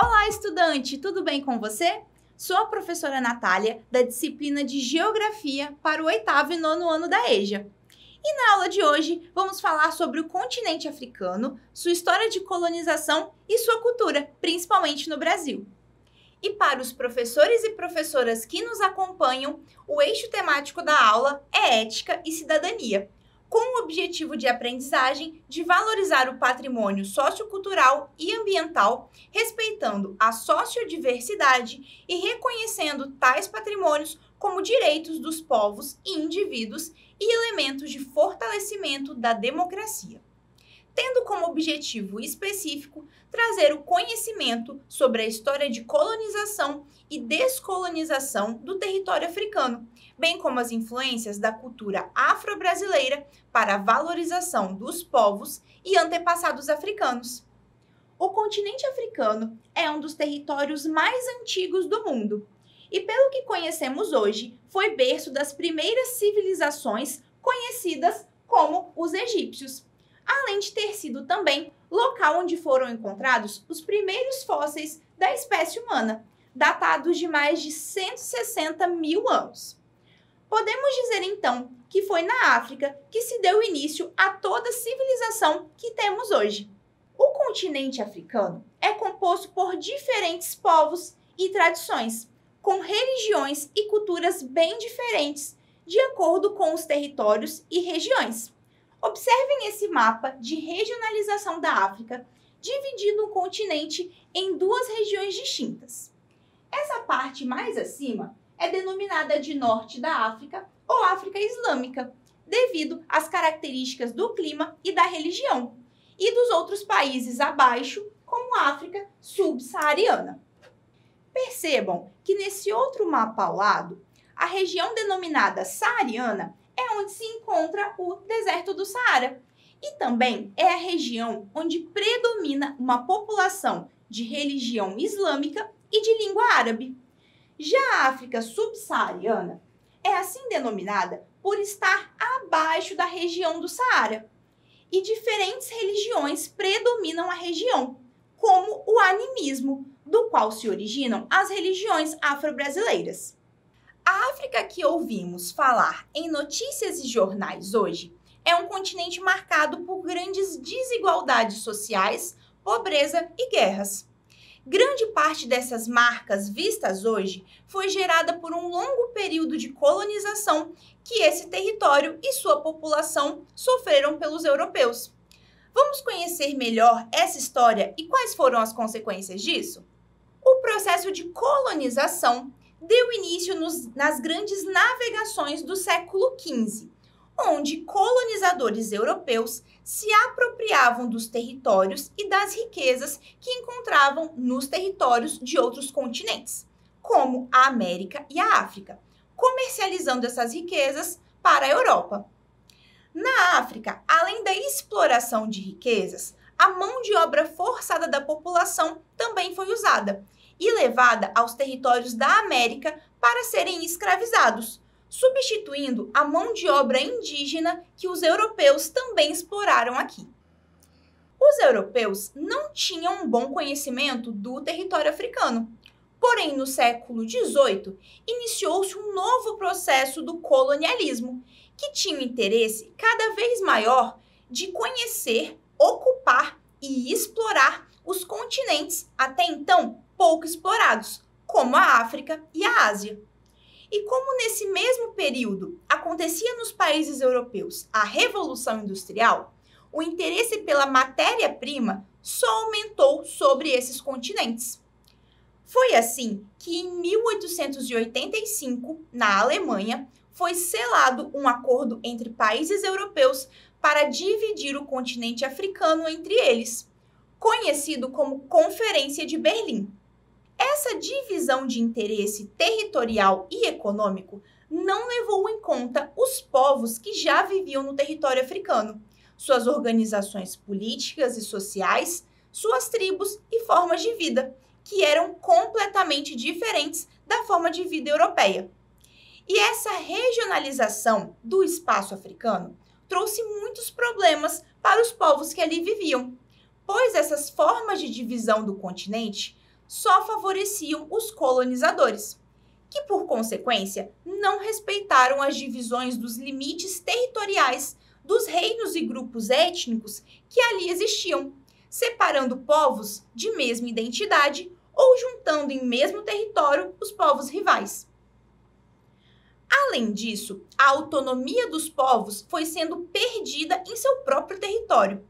Olá, estudante! Tudo bem com você? Sou a professora Natália, da disciplina de Geografia para o 8º e 9º ano da EJA. E na aula de hoje, vamos falar sobre o continente africano, sua história de colonização e sua cultura, principalmente no Brasil. E para os professores e professoras que nos acompanham, o eixo temático da aula é Ética e Cidadania, com o objetivo de aprendizagem de valorizar o patrimônio sociocultural e ambiental, respeitando a sociodiversidade e reconhecendo tais patrimônios como direitos dos povos e indivíduos e elementos de fortalecimento da democracia, tendo como objetivo específico trazer o conhecimento sobre a história de colonização e descolonização do território africano, bem como as influências da cultura afro-brasileira para a valorização dos povos e antepassados africanos. O continente africano é um dos territórios mais antigos do mundo e, pelo que conhecemos hoje, foi berço das primeiras civilizações conhecidas como os egípcios, além de ter sido também local onde foram encontrados os primeiros fósseis da espécie humana, datados de mais de 160 mil anos. Podemos dizer, então, que foi na África que se deu início a toda a civilização que temos hoje. O continente africano é composto por diferentes povos e tradições, com religiões e culturas bem diferentes, de acordo com os territórios e regiões. Observem esse mapa de regionalização da África, dividindo o continente em duas regiões distintas. Essa parte mais acima é denominada de Norte da África ou África Islâmica, devido às características do clima e da religião, e dos outros países abaixo, como a África Subsaariana. Percebam que nesse outro mapa ao lado, a região denominada Saariana é onde se encontra o deserto do Saara. E também é a região onde predomina uma população de religião islâmica e de língua árabe. Já a África subsaariana é assim denominada por estar abaixo da região do Saara. E diferentes religiões predominam a região, como o animismo, do qual se originam as religiões afro-brasileiras. A África que ouvimos falar em notícias e jornais hoje é um continente marcado por grandes desigualdades sociais, pobreza e guerras. Grande parte dessas marcas vistas hoje foi gerada por um longo período de colonização que esse território e sua população sofreram pelos europeus. Vamos conhecer melhor essa história e quais foram as consequências disso? O processo de colonização deu início nas grandes navegações do século XV, onde colonizadores europeus se apropriavam dos territórios e das riquezas que encontravam nos territórios de outros continentes, como a América e a África, comercializando essas riquezas para a Europa. Na África, além da exploração de riquezas, a mão de obra forçada da população também foi usada e levada aos territórios da América para serem escravizados, substituindo a mão de obra indígena que os europeus também exploraram aqui. Os europeus não tinham um bom conhecimento do território africano. Porém, no século XVIII, iniciou-se um novo processo do colonialismo, que tinha um interesse cada vez maior de conhecer, ocupar e explorar os continentes até então pouco explorados, como a África e a Ásia. E como nesse mesmo período acontecia nos países europeus a Revolução Industrial, o interesse pela matéria-prima só aumentou sobre esses continentes. Foi assim que em 1885, na Alemanha, foi selado um acordo entre países europeus para dividir o continente africano entre eles, conhecido como Conferência de Berlim. Essa divisão de interesse territorial e econômico não levou em conta os povos que já viviam no território africano, suas organizações políticas e sociais, suas tribos e formas de vida, que eram completamente diferentes da forma de vida europeia. E essa regionalização do espaço africano trouxe muitos problemas para os povos que ali viviam, pois essas formas de divisão do continente só favoreciam os colonizadores, que por consequência não respeitaram as divisões dos limites territoriais dos reinos e grupos étnicos que ali existiam, separando povos de mesma identidade ou juntando em mesmo território os povos rivais. Além disso, a autonomia dos povos foi sendo perdida em seu próprio território,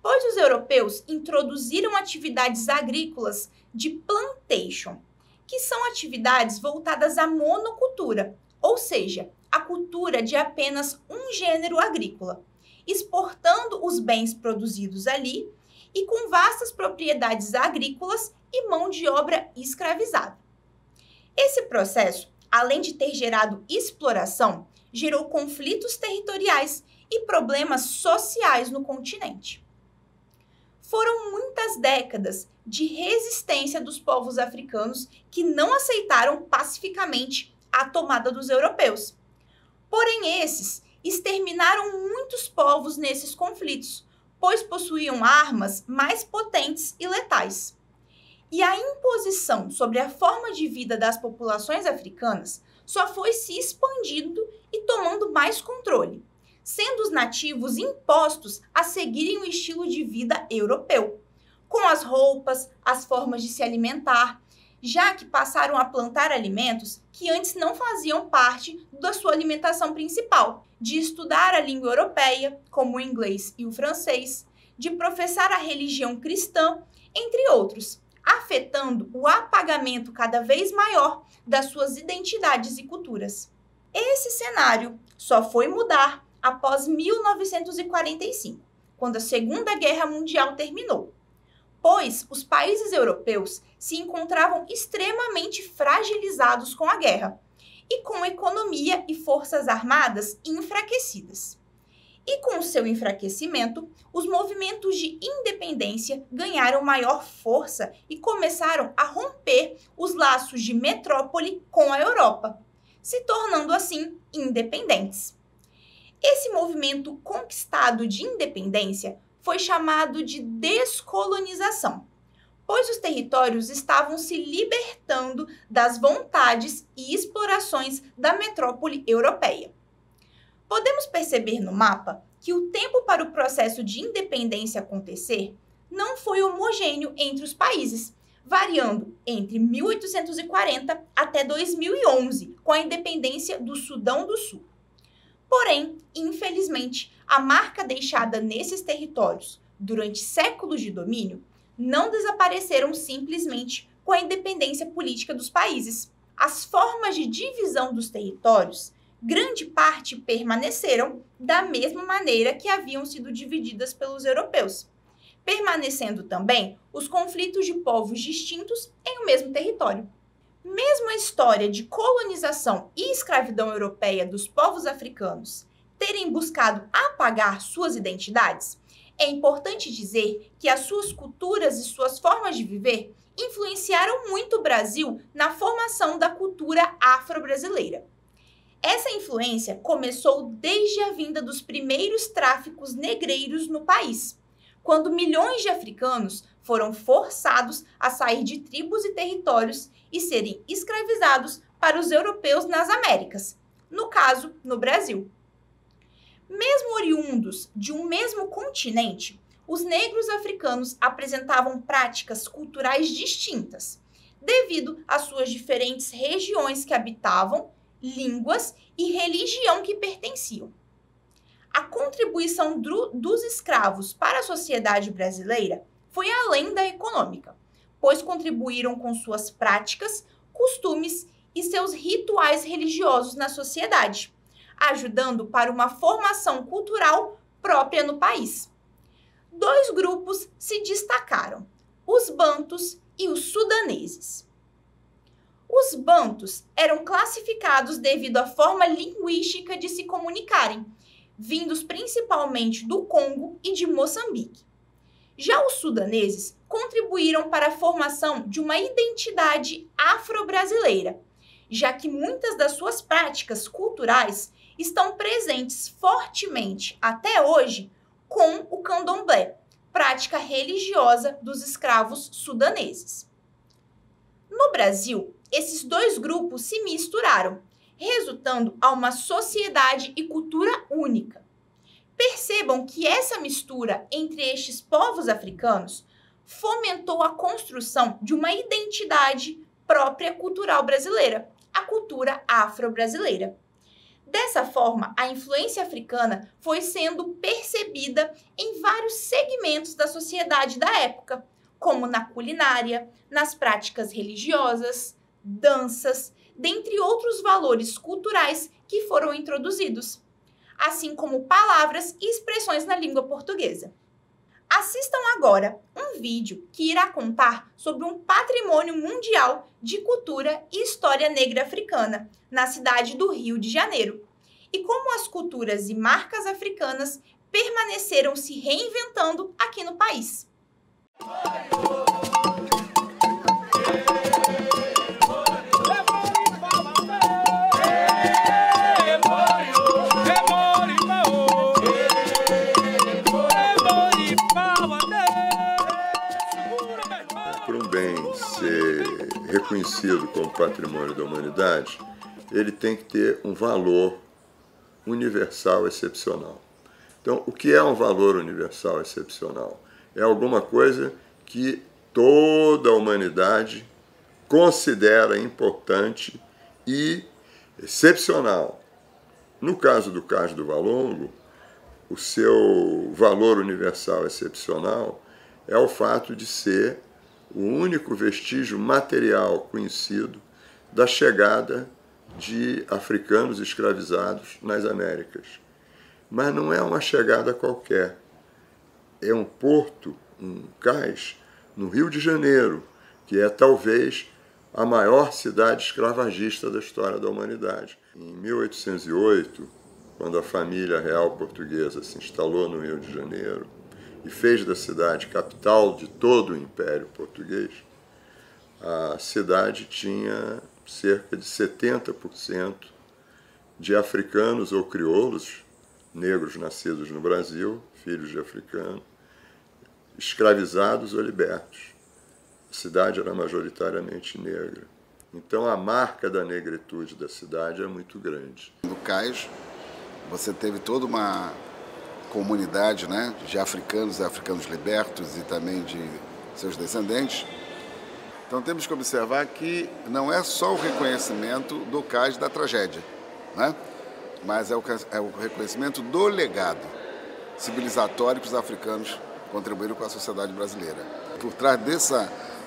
pois os europeus introduziram atividades agrícolas de plantation, que são atividades voltadas à monocultura, ou seja, a cultura de apenas um gênero agrícola, exportando os bens produzidos ali e com vastas propriedades agrícolas e mão de obra escravizada. Esse processo, além de ter gerado exploração, gerou conflitos territoriais e problemas sociais no continente. Foram muitas décadas de resistência dos povos africanos que não aceitaram pacificamente a tomada dos europeus. Porém, esses exterminaram muitos povos nesses conflitos, pois possuíam armas mais potentes e letais. E a imposição sobre a forma de vida das populações africanas só foi se expandindo e tomando mais controle, sendo os nativos impostos a seguirem o estilo de vida europeu, com as roupas, as formas de se alimentar, já que passaram a plantar alimentos que antes não faziam parte da sua alimentação principal, de estudar a língua europeia, como o inglês e o francês, de professar a religião cristã, entre outros, afetando o apagamento cada vez maior das suas identidades e culturas. Esse cenário só foi mudar após 1945, quando a Segunda Guerra Mundial terminou, pois os países europeus se encontravam extremamente fragilizados com a guerra e com economia e forças armadas enfraquecidas. E com seu enfraquecimento, os movimentos de independência ganharam maior força e começaram a romper os laços de metrópole com a Europa, se tornando assim independentes. Esse movimento conquistado de independência foi chamado de descolonização, pois os territórios estavam se libertando das vontades e explorações da metrópole europeia. Podemos perceber no mapa que o tempo para o processo de independência acontecer não foi homogêneo entre os países, variando entre 1840 até 2011, com a independência do Sudão do Sul. Porém, infelizmente, a marca deixada nesses territórios durante séculos de domínio não desapareceram simplesmente com a independência política dos países. As formas de divisão dos territórios, grande parte permaneceram da mesma maneira que haviam sido divididas pelos europeus, permanecendo também os conflitos de povos distintos em um mesmo território. Mesmo a história de colonização e escravidão europeia dos povos africanos terem buscado apagar suas identidades, é importante dizer que as suas culturas e suas formas de viver influenciaram muito o Brasil na formação da cultura afro-brasileira. Essa influência começou desde a vinda dos primeiros tráficos negreiros no país, quando milhões de africanos foram forçados a sair de tribos e territórios e serem escravizados para os europeus nas Américas, no caso, no Brasil. Mesmo oriundos de um mesmo continente, os negros africanos apresentavam práticas culturais distintas, devido às suas diferentes regiões que habitavam, línguas e religião que pertenciam. A contribuição dos escravos para a sociedade brasileira foi além da econômica, pois contribuíram com suas práticas, costumes e seus rituais religiosos na sociedade, ajudando para uma formação cultural própria no país. Dois grupos se destacaram, os bantus e os sudaneses. Os bantus eram classificados devido à forma linguística de se comunicarem, vindos principalmente do Congo e de Moçambique. Já os sudaneses contribuíram para a formação de uma identidade afro-brasileira, já que muitas das suas práticas culturais estão presentes fortemente até hoje com o candomblé, prática religiosa dos escravos sudaneses. No Brasil, esses dois grupos se misturaram, resultando a uma sociedade e cultura única. Percebam que essa mistura entre estes povos africanos fomentou a construção de uma identidade própria cultural brasileira, a cultura afro-brasileira. Dessa forma, a influência africana foi sendo percebida em vários segmentos da sociedade da época, como na culinária, nas práticas religiosas, danças, dentre outros valores culturais que foram introduzidos, assim como palavras e expressões na língua portuguesa. Assistam agora um vídeo que irá contar sobre um patrimônio mundial de cultura e história negra africana, na cidade do Rio de Janeiro, e como as culturas e marcas africanas permaneceram se reinventando aqui no país. Para um bem ser reconhecido como patrimônio da humanidade, ele tem que ter um valor universal excepcional. Então, o que é um valor universal excepcional? É alguma coisa que toda a humanidade considera importante e excepcional. No caso do Cais do Valongo, o seu valor universal excepcional é o fato de ser o único vestígio material conhecido da chegada de africanos escravizados nas Américas. Mas não é uma chegada qualquer. É um porto, um cais, no Rio de Janeiro, que é talvez a maior cidade escravagista da história da humanidade. Em 1808, quando a família real portuguesa se instalou no Rio de Janeiro e fez da cidade capital de todo o Império Português, a cidade tinha cerca de 70% de africanos ou crioulos, negros nascidos no Brasil, filhos de africanos, escravizados ou libertos. A cidade era majoritariamente negra. Então a marca da negritude da cidade é muito grande. No cais, você teve toda uma comunidade, né, de africanos e africanos libertos e também de seus descendentes. Então temos que observar que não é só o reconhecimento do cais da tragédia, né? Mas é o reconhecimento do legado civilizatório que os africanos contribuíram com a sociedade brasileira. Por trás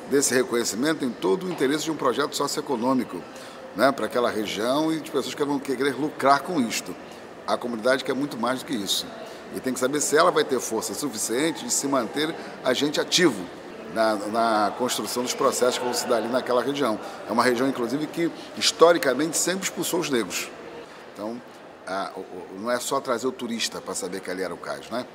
desse reconhecimento tem todo o interesse de um projeto socioeconômico, né, para aquela região e de pessoas que vão querer lucrar com isto. A comunidade quer muito mais do que isso. E tem que saber se ela vai ter força suficiente de se manter agente ativo na construção dos processos que vão se dar ali naquela região. É uma região, inclusive, que historicamente sempre expulsou os negros. Então, não é só trazer o turista para saber que ali era o cais, né?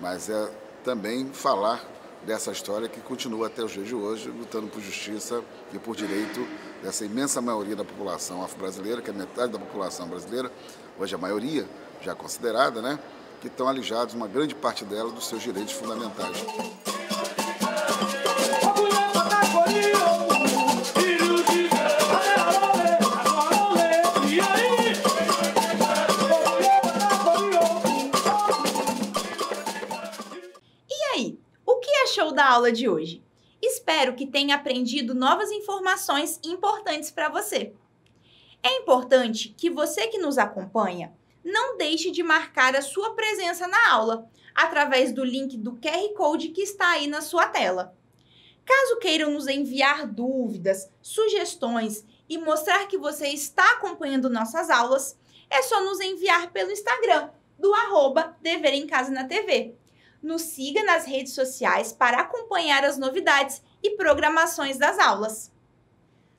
Mas é também falar dessa história que continua até os dias de hoje, lutando por justiça e por direito dessa imensa maioria da população afro-brasileira, que é metade da população brasileira, hoje a maioria já considerada, né? Que estão alijados, uma grande parte dela, dos seus direitos fundamentais. E aí, o que achou da aula de hoje? Espero que tenha aprendido novas informações importantes para você. É importante que você que nos acompanha não deixe de marcar a sua presença na aula, através do link do QR Code que está aí na sua tela. Caso queiram nos enviar dúvidas, sugestões e mostrar que você está acompanhando nossas aulas, é só nos enviar pelo Instagram, do @Dever em Casa na TV. Nos siga nas redes sociais para acompanhar as novidades e programações das aulas.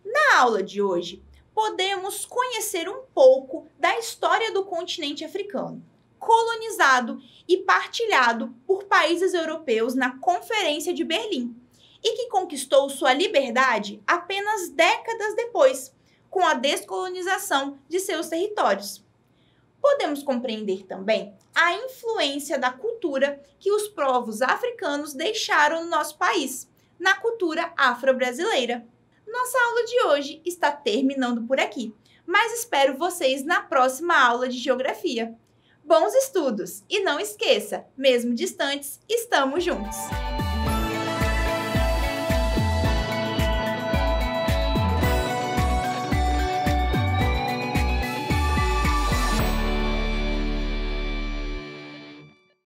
Na aula de hoje, podemos conhecer um pouco da história do continente africano, colonizado e partilhado por países europeus na Conferência de Berlim, e que conquistou sua liberdade apenas décadas depois, com a descolonização de seus territórios. Podemos compreender também a influência da cultura que os povos africanos deixaram no nosso país, na cultura afro-brasileira. Nossa aula de hoje está terminando por aqui, mas espero vocês na próxima aula de Geografia. Bons estudos! E não esqueça, mesmo distantes, estamos juntos!